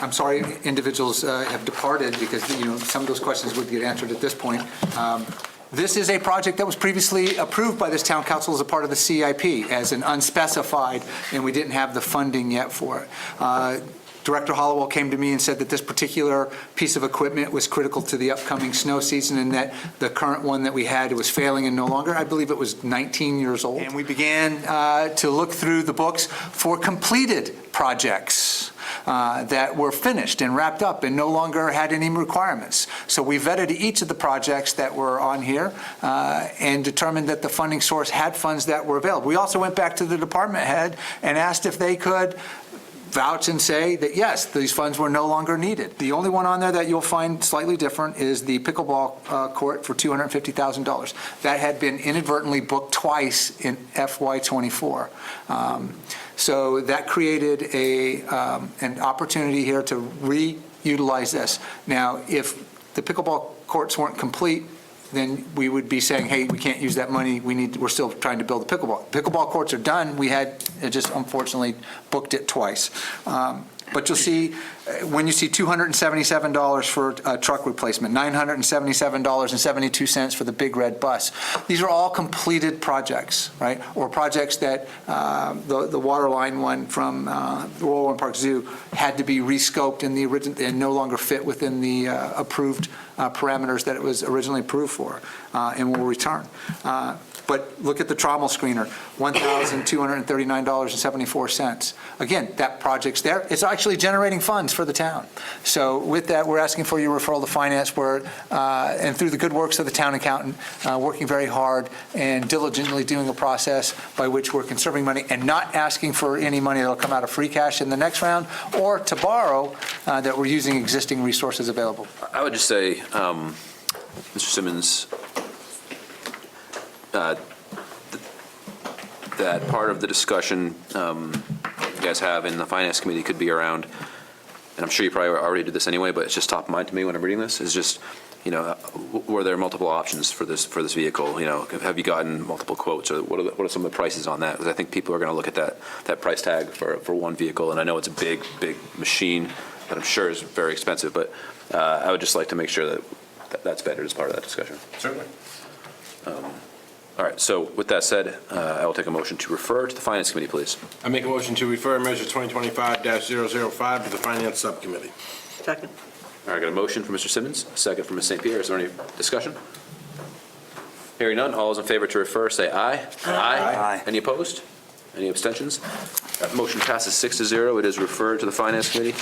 I'm sorry individuals have departed because, some of those questions would get answered at this point. This is a project that was previously approved by this town council as a part of the CIP as an unspecified, and we didn't have the funding yet for it. Director Hollowell came to me and said that this particular piece of equipment was critical to the upcoming snow season and that the current one that we had was failing and no longer. I believe it was 19 years old. And we began to look through the books for completed projects that were finished and wrapped up and no longer had any requirements. So we vetted each of the projects that were on here and determined that the funding source had funds that were available. We also went back to the department head and asked if they could vouch and say that, yes, these funds were no longer needed. The only one on there that you'll find slightly different is the pickleball court for $250,000. That had been inadvertently booked twice in FY24. So that created an opportunity here to reutilize this. Now, if the pickleball courts weren't complete, then we would be saying, hey, we can't use that money. We're still trying to build the pickleball. Pickleball courts are done. We had just unfortunately booked it twice. But you'll see, when you see $277 for a truck replacement, $977.72 for the big red bus, these are all completed projects, right? Or projects that the water line one from Royal Warren Park Zoo had to be rescoped in the original and no longer fit within the approved parameters that it was originally approved for, and will return. But look at the trommel screener, $1,239.74. Again, that project's there. It's actually generating funds for the town. So with that, we're asking for your referral to finance, and through the good works of the town accountant, working very hard and diligently doing a process by which we're conserving money and not asking for any money that will come out of free cash in the next round or to borrow, that we're using existing resources available. I would just say, Mr. Simmons, that part of the discussion you guys have in the Finance Committee could be around, and I'm sure you probably already did this anyway, but it's just top of mind to me when I'm reading this, is just, were there multiple options for this vehicle? Have you gotten multiple quotes, or what are some of the prices on that? Because I think people are going to look at that price tag for one vehicle, and I know it's a big machine that I'm sure is very expensive, but I would just like to make sure that's better as part of that discussion. Certainly. All right, so with that said, I will take a motion to refer to the Finance Committee, please. I make a motion to refer measure 2025-005 to the Finance Subcommittee. Second. All right, I got a motion from Mr. Simmons, a second from Ms. St. Pierre. Is there any discussion? Hearing none, all those in favor to refer, say aye. Aye. Any opposed? Any abstentions? Motion passes 6-0. It is referred to the Finance Committee.